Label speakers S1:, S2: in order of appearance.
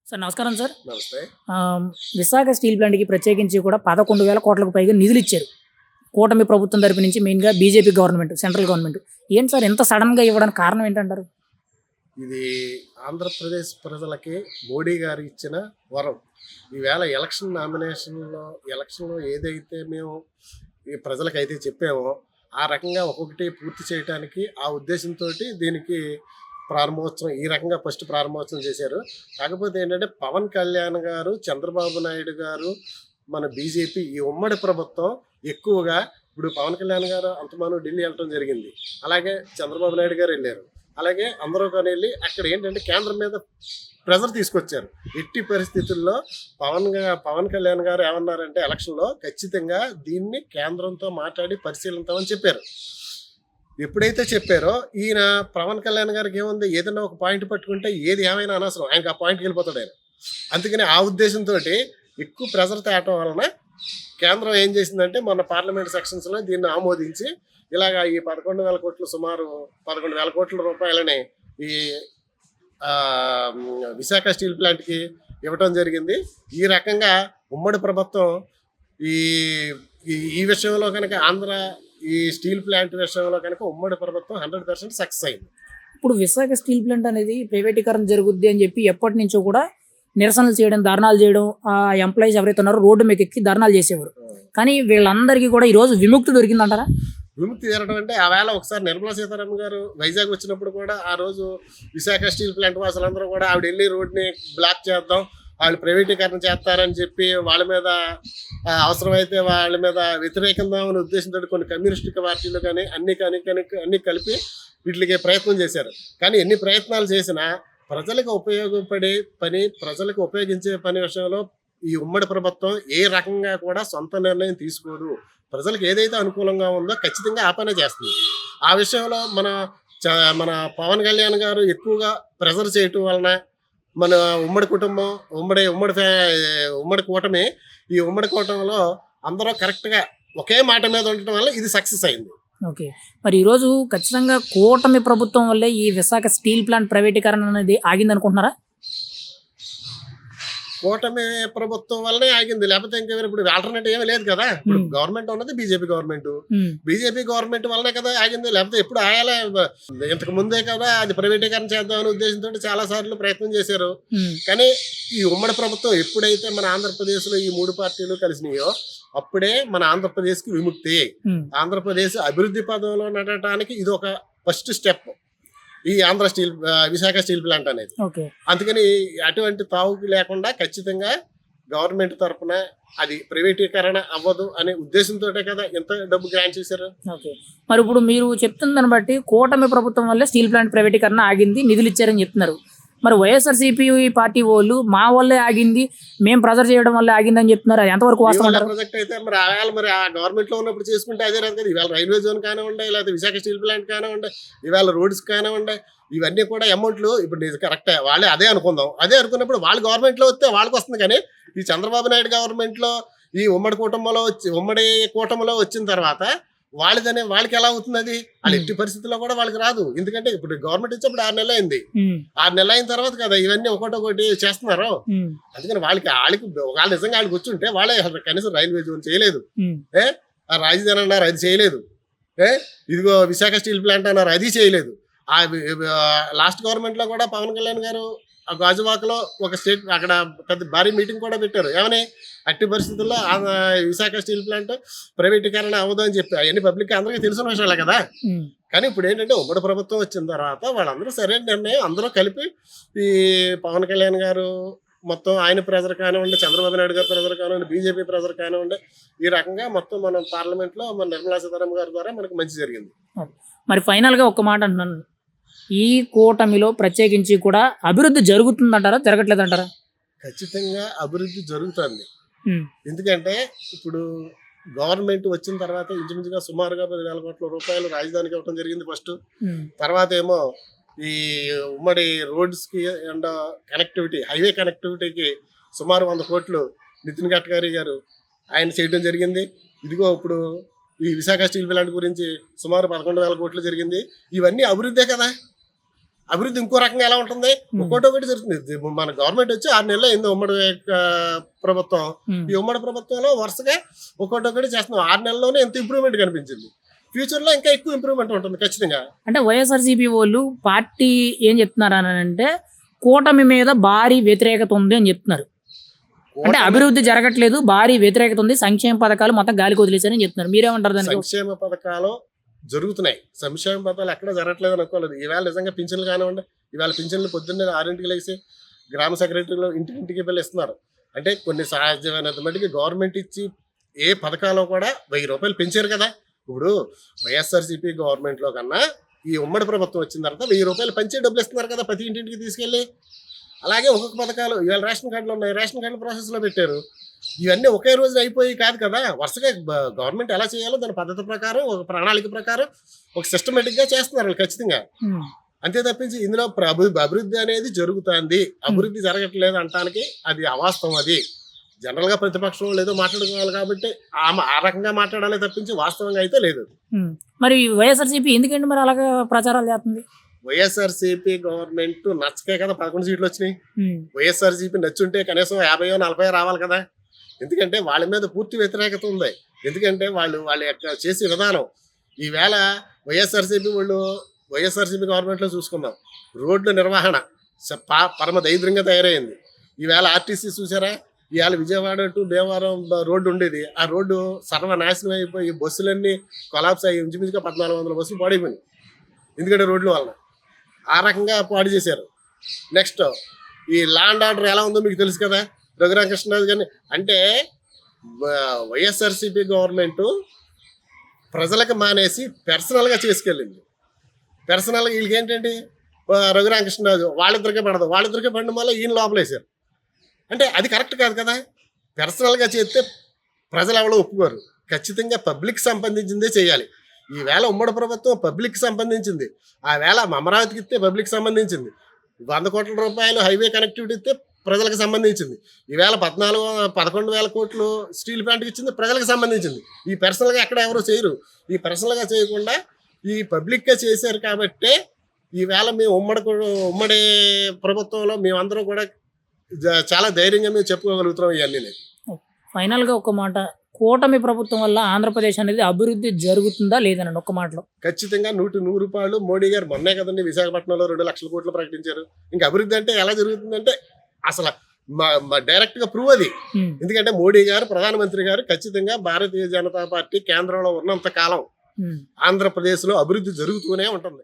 S1: Sir నమస్కారం sir.
S2: నమస్తే.
S1: Visakha steel ప్లాంట్‌కి ప్రత్యేకించి కూడా 11,000 కోట్లకు పైగా నిధులిచ్చారు. కూటమి ప్రభుత్వం తరపు నుంచి మెయిన్‌గా బీజేపీ గవర్నమెంట్, సెంట్రల్ గవర్నమెంట్. ఏంటి సార్ ఇంత సడెన్‌గా ఇవ్వడానికి కారణం ఏంటంటారు?
S2: ఇది ఆంధ్రప్రదేశ్ ప్రజలకి మోడీ గారు ఇచ్చిన వరం. ఈవేళ ఎలక్షన్‌లో ఏదైతే మేము ఈ ప్రజలకైతే చెప్పామో, ఆ రకంగా ఒక్కొక్కటి పూర్తి చేయటానికి ఆ ఉద్దేశంతోటి దీనికి ప్రారంభోత్సవం ఈ రకంగా ఫస్ట్ ప్రారంభోత్సవం చేశారు. కాకపోతే ఏంటంటే పవన్ కళ్యాణ్ గారు, చంద్రబాబు నాయుడు గారు, మన బీజేపీ ఈ ఉమ్మడి ప్రభుత్వం ఎక్కువగా ఇప్పుడు పవన్ కళ్యాణ్ గారు అంతమాను ఢిల్లీ వెళ్ళడం జరిగింది. అలాగే చంద్రబాబు నాయుడు గారు వెళ్ళారు. అలాగే అందరూ కానీ వెళ్ళి అక్కడ ఏంటంటే కేంద్రం మీద ప్రెజర్ తీసుకొచ్చారు. ఎట్టి పరిస్థితుల్లో పవన్ కళ్యాణ్ గారు ఏమన్నారంటే ఎలక్షన్లో ఖచ్చితంగా దీన్ని కేంద్రంతో మాట్లాడి పరిశీలిద్దామని చెప్పారు. ఎప్పుడైతే చెప్పారో ఈయన పవన్ కళ్యాణ్ గారికి ఏముంది, ఏదైనా ఒక పాయింట్ పట్టుకుంటే ఏది ఏమైనా అనవసరం, ఆయనకు ఆ పాయింట్కి వెళ్ళిపోతాడు ఆయన. అందుకని ఆ ఉద్దేశంతో ఎక్కువ ప్రెజర్ తేవటం వలన కేంద్రం ఏం చేసిందంటే మొన్న పార్లమెంట్ సెక్షన్స్లో దీన్ని ఆమోదించి ఇలాగా ఈ 11,000 కోట్లు సుమారు 11,000 కోట్ల రూపాయలని ఈ విశాఖ స్టీల్ ప్లాంట్కి ఇవ్వటం జరిగింది. ఈ రకంగా ఉమ్మడి ప్రభుత్వం ఈ ఈ విషయంలో కనుక ఈ స్టీల్ ప్లాంట్ విషయంలో కనుక ఉమ్మడి ప్రభుత్వం 100% సక్సెస్ అయింది.
S1: ఇప్పుడు విశాఖ స్టీల్ ప్లాంట్ అనేది ప్రైవేటీకరణ జరుగుద్ది అని చెప్పి ఎప్పటి నుంచో కూడా నిరసనలు చేయడం, ధర్నాలు చేయడం, ఆ ఎంప్లాయీస్ ఎవరైతే ఉన్నారో రోడ్డు మీద ఎక్కి ధర్నాలు చేసేవారు. కానీ వీళ్ళందరికీ కూడా ఈరోజు విముక్తి దొరికిందంటారా?
S2: విముక్తి తీరడం అంటే ఆ వేళ ఒకసారి నిర్మలా సీతారామన్ గారు వైజాగ్ వచ్చినప్పుడు కూడా ఆ రోజు విశాఖ స్టీల్ ప్లాంట్ వాసులందరూ కూడా ఆవిడ వెళ్ళి రోడ్ని బ్లాక్ చేద్దాం, వాళ్ళు ప్రైవేటీకరణ చేస్తారని చెప్పి వాళ్ళ మీద అవసరమైతే వాళ్ళ మీద వ్యతిరేకంగా అనే ఉద్దేశంతో కొన్ని కమ్యూనిస్టిక్ పార్టీలు కానీ అన్ని కలిపి వీటికి ప్రయత్నం చేశారు. కానీ ఎన్ని ప్రయత్నాలు చేసినా ప్రజలకు ఉపయోగించే పని విషయంలో ఈ ఉమ్మడి ప్రభుత్వం ఏ రకంగా కూడా సొంత నిర్ణయం తీసుకోదు. ప్రజలకు ఏదైతే అనుకూలంగా ఉందో ఖచ్చితంగా ఆ పనే చేస్తుంది. ఆ విషయంలో మన పవన్ కళ్యాణ్ గారు ఎక్కువగా ప్రెజర్ చేయటం వలన మన ఉమ్మడి కుటుంబం ఉమ్మడి కూటమి ఈ ఉమ్మడి కూటమిలో అందరూ కరెక్ట్గా ఒకే మాట మీద ఉండటం వల్ల ఇది సక్సెస్ అయింది.
S1: ఓకే. మరి ఈరోజు ఖచ్చితంగా కూటమి ప్రభుత్వం వల్లే ఈ విశాఖ స్టీల్ ప్లాంట్ ప్రైవేటీకరణ అనేది ఆగింది అనుకుంటున్నారా?
S2: కూటమి ప్రభుత్వం వల్లనే ఆగింది, లేకపోతే ఇంకా ఇప్పుడు ఆల్టర్నేటివ్ ఏమీ లేదు కదా. ఇప్పుడు గవర్నమెంట్ ఉన్నది బీజేపీ గవర్నమెంట్ వల్లనే కదా ఆగింది, లేకపోతే ఎప్పుడు ఆయాలే. ఇంతకు ముందే కదా అది ప్రైవేటీకరణ చేద్దామనే ఉద్దేశంతో చాలా సార్లు ప్రయత్నం చేశారు. కానీ ఈ ఉమ్మడి ప్రభుత్వం ఎప్పుడైతే మన ఆంధ్రప్రదేశ్ లో ఈ 3 పార్టీలు కలిసినాయో అప్పుడే మన ఆంధ్రప్రదేశ్ కి విముక్తి. ఆంధ్రప్రదేశ్ అభివృద్ధి పదంలో నడటానికి ఇది ఒక ఫస్ట్ స్టెప్ ఈ విశాఖ స్టీల్ ప్లాంట్ అనేది. అందుకని అటువంటి తావుకి లేకుండా ఖచ్చితంగా గవర్నమెంట్ తరఫున అది ప్రైవేటీకరణ అవ్వదు అనే ఉద్దేశంతో కదా ఎంత డబ్బు గ్రాంట్ చేశారు.
S1: మరి ఇప్పుడు మీరు చెప్తుందని బట్టి కూటమి ప్రభుత్వం వల్లే స్టీల్ ప్లాంట్ ప్రైవేటీకరణ ఆగింది, నిధులు ఇచ్చారని చెప్తున్నారు. మరి వైఎస్ఆర్సీపీ పార్టీ వాళ్ళు మా వల్లే ఆగింది, మేము ప్రెజర్ చేయడం వల్ల ఆగింది అని చెప్తున్నారు. అది ఎంతవరకు వాస్తవం?
S2: ప్రాజెక్ట్ అయితే మరి ఆ గవర్నమెంట్ లో ఉన్నప్పుడు చేసుకుంటే అదే రాదు కదా. ఇవాళ రైల్వే జోన్ కానివ్వండి, లేకపోతే విశాఖ స్టీల్ ప్లాంట్ కానివ్వండి, ఇవాళ రోడ్స్ కానివ్వండి, ఇవన్నీ కూడా అమౌంట్లు ఇప్పుడు కరెక్టే వాళ్ళే అదే అనుకుందాం. అదే అనుకున్నప్పుడు వాళ్ళు గవర్నమెంట్ లో వస్తే వాళ్ళకి వస్తుంది. కానీ ఈ చంద్రబాబు నాయుడు గవర్నమెంట్ లో ఈ ఉమ్మడి కూటమిలో వచ్చిన తర్వాత వాళ్ళకి ఎలా అవుతుంది? అది వాళ్ళు ఎట్టి పరిస్థితుల్లో కూడా వాళ్ళకి రాదు. ఎందుకంటే ఇప్పుడు గవర్నమెంట్ వచ్చేప్పుడు 6 నెలలు అయింది. 6 నెలలు అయిన తర్వాత కదా ఇవన్నీ ఒకటి చేస్తున్నారు. అందుకని వాళ్ళకి నిజంగా వాళ్ళకి వచ్చి వాళ్ళే కనీసం రైల్వే జోన్ చేయలేదు, ఆ రాజధాని అన్నారు అది చేయలేదు, ఇదిగో విశాఖ స్టీల్ ప్లాంట్ అన్నారు అది చేయలేదు. లాస్ట్ గవర్నమెంట్ లో కూడా పవన్ కళ్యాణ్ గారు ఆ గాజువాకలో ఒక స్టేట్ అక్కడ పెద్ద భారీ మీటింగ్ కూడా పెట్టారు. ఏమని అట్టి పరిస్థితుల్లో విశాఖ స్టీల్ ప్లాంట్ ప్రైవేటీకరణ అవ్వదు అని చెప్పి అవన్నీ పబ్లిక్ అందరికీ తెలిసిన విషయాలే కదా. కానీ ఇప్పుడు ఏంటంటే ఉమ్మడి ప్రభుత్వం వచ్చిన తర్వాత వాళ్ళందరూ సరైన నిర్ణయం అందరూ కలిపి ఈ పవన్ కళ్యాణ్ గారు మొత్తం ఆయన ప్రెజర్ కానివ్వండి, చంద్రబాబు నాయుడు గారు ప్రెజర్ కానివ్వండి, బీజేపీ ప్రెజర్ కానివ్వండి, ఈ రకంగా మొత్తం మనం పార్లమెంట్లో మన నిర్మలా సీతారామన్ గారి ద్వారా మనకు మంచి జరిగింది.
S1: మరి ఫైనల్గా ఒక మాట అంటున్నాను, ఈ కూటమిలో ప్రత్యేకించి కూడా అభివృద్ధి జరుగుతుందంటారా, జరగట్లేదంటారా?
S2: ఖచ్చితంగా అభివృద్ధి జరుగుతుంది. ఎందుకంటే ఇప్పుడు గవర్నమెంట్ వచ్చిన తర్వాత ఇంచుమించుగా సుమారుగా 10,000 కోట్ల రూపాయలు రాజధానికి ఇవ్వడం జరిగింది ఫస్ట్. తర్వాత ఏమో ఈ ఉమ్మడి రోడ్స్ కి అండ్ హైవే కనెక్టివిటీకి సుమారు 100 కోట్లు నితిన్ గడ్కరీ గారు ఆయన చేయడం జరిగింది. ఇదిగో ఇప్పుడు ఈ విశాఖ స్టీల్ ప్లాంట్ గురించి సుమారు 11,000 కోట్లు జరిగింది. ఇవన్నీ అభివృద్ధే కదా. అభివృద్ధి ఇంకో రకంగా ఎలా ఉంటుంది? ఒకటి జరుగుతుంది. మన గవర్నమెంట్ వచ్చి 6 నెలలు అయింది ఉమ్మడి ప్రభుత్వం. ఈ ఉమ్మడి ప్రభుత్వంలో వరుసగా ఒకటి చేస్తున్నాం. 6 నెలల్లోనే ఎంత ఇంప్రూవ్మెంట్ కనిపించింది. ఫ్యూచర్ లో ఇంకా ఎక్కువ ఇంప్రూవ్మెంట్ ఉంటుంది ఖచ్చితంగా.
S1: అంటే వైఎస్ఆర్సీపీ వాళ్ళు పార్టీ ఏం చెప్తున్నారు అని అంటే కూటమి మీద భారీ వ్యతిరేకత ఉంది అని చెప్తున్నారు. అంటే అభివృద్ధి జరగట్లేదు, భారీ వ్యతిరేకత ఉంది, సంక్షేమ పథకాలు మొత్తం గాలికి వదిలేశారని చెప్తున్నారు. మీరేమంటారు దానికి?
S2: సంక్షేమ పథకాలు జరుగుతున్నాయి, సంక్షేమ పథకాలు ఎక్కడ జరగట్లేదు అనుకోలేదు. ఈవేళ నిజంగా పింఛన్లు కానివ్వండి, ఈవేళ పింఛన్లు పొద్దున్నే 6ంటికి లేచి గ్రామ సెక్రటరీలు ఇంటికి వెళ్ళి ఇస్తున్నారు. అంటే కొన్ని సాధ్యమైనంత మటుకి గవర్నమెంట్ ఇచ్చి ఏ పథకాలు కూడా 1000 రూపాయలు పెంచారు కదా. ఇప్పుడు వైఎస్ఆర్సీపీ గవర్నమెంట్లో కన్నా ఈ ఉమ్మడి ప్రభుత్వం వచ్చిన తర్వాత 1000 రూపాయలు పంచే డబ్బులు ఇస్తున్నారు కదా ప్రతి ఇంటింటికి తీసుకెళ్ళి. అలాగే ఒక్కొక్క పథకాలు ఇవాళ రేషన్ కార్డులు ఉన్నాయి, రేషన్ కార్డులు ప్రాసెస్లో పెట్టారు. ఇవన్నీ ఒకే రోజు అయిపోయి కాదు కదా. వరుసగా గవర్నమెంట్ ఎలా చేయాలో దాని పద్ధతి ప్రకారం, ఒక ప్రణాళిక ప్రకారం, ఒక సిస్టమేటిక్గా చేస్తున్నారు వాళ్ళు ఖచ్చితంగా. అంతే తప్పించి ఇందులో అభివృద్ధి అనేది జరుగుతుంది, అభివృద్ధి జరగట్లేదు అంటానికి అది అవాస్తవం. అది జనరల్ గా ప్రతిపక్షం లేదో మాట్లాడుకోవాలి కాబట్టి ఆ రకంగా మాట్లాడాలి తప్పించి వాస్తవంగా అయితే లేదు.
S1: మరి వైఎస్ఆర్సీపీ ఎందుకంటే మరి అలాగా ప్రచారాలు చేస్తుంది?
S2: వైఎస్ఆర్సీపీ గవర్నమెంట్ నచ్చకే కదా 11 సీట్లు వచ్చినాయి. వైఎస్ఆర్సీపీ నచ్చుంటే కనీసం 50-40 రావాలి కదా. ఎందుకంటే వాళ్ళ మీద పూర్తి వ్యతిరేకత ఉంది. ఎందుకంటే వాళ్ళ యొక్క చేసే విధానం. ఈవేళ వైఎస్ఆర్సీపీ గవర్నమెంట్ లో చూసుకుందాం, రోడ్ల నిర్వహణ పరమ దైద్యంగా తయారైంది. ఈవేళ ఆర్టీసీ చూసారా, ఇవాళ విజయవాడ టు దేవారం రోడ్డు ఉండేది, ఆ రోడ్డు సర్వనాశనం అయిపోయి బస్సులన్నీ కొలాప్స్ అయ్యి ఇంచుమించుగా 1400 బస్సులు పాడైపోయినాయి. ఎందుకంటే రోడ్ల వలన ఆ రకంగా పాడు చేశారు. నెక్స్ట్ ఈ ల్యాండ్ ఆర్డర్ ఎలా ఉందో మీకు తెలుసు కదా, రఘురామకృష్ణరాజు గారిని. అంటే వైఎస్ఆర్సీపీ గవర్నమెంట్ ప్రజలకు మానేసి పర్సనల్గా చేసుకెళ్ళింది. పర్సనల్గా వీళ్ళకి ఏంటంటే రఘురామకృష్ణరాజు వాళ్ళిద్దరికే పడడం వల్ల ఈయన లోపలేశారు. అంటే అది కరెక్ట్ కాదు కదా. పర్సనల్గా చేస్తే ప్రజలు ఎవరో ఒప్పుకోరు. ఖచ్చితంగా పబ్లిక్ సంబంధించిందే చేయాలి. ఈవేళ ఉమ్మడి ప్రభుత్వం పబ్లిక్ సంబంధించింది, ఆ వేళ అమరావతికి ఇస్తే పబ్లిక్ సంబంధించింది. 100 కోట్ల రూపాయలు హైవే కనెక్టివిటీ ఇస్తే ప్రజలకు సంబంధించింది. ఈవేళ 11,000 కోట్లు స్టీల్ ప్లాంట్కి ఇచ్చింది, ప్రజలకు సంబంధించింది. ఈ పర్సనల్గా ఎక్కడ ఎవరు చేయరు. ఈ పర్సనల్గా చేయకుండా ఈ పబ్లిక్గా చేశారు కాబట్టే ఈవేళ మేము ఉమ్మడి ప్రభుత్వంలో మేమందరం కూడా చాలా ధైర్యంగా మేము చెప్పుకోగలుగుతున్నాం ఇవన్నీ.
S1: ఫైనల్ గా ఒక మాట, కూటమి ప్రభుత్వం వల్ల ఆంధ్రప్రదేశ్ అనేది అభివృద్ధి జరుగుతుందా లేదనండి ఒక్క మాటలో?
S2: ఖచ్చితంగా 100 రూపాయలు. మోడీ గారు మొన్నే కదండి విశాఖపట్నంలో 2 లక్షల కోట్లు ప్రకటించారు. ఇంకా అభివృద్ధి అంటే ఎలా జరుగుతుందంటే అసలు డైరెక్ట్ గా ప్రూవ్ అది. ఎందుకంటే మోడీ గారు, ప్రధానమంత్రి గారు ఖచ్చితంగా భారతీయ జనతా పార్టీ కేంద్రంలో ఉన్నంత కాలం ఆంధ్రప్రదేశ్ లో అభివృద్ధి జరుగుతూనే ఉంటుంది.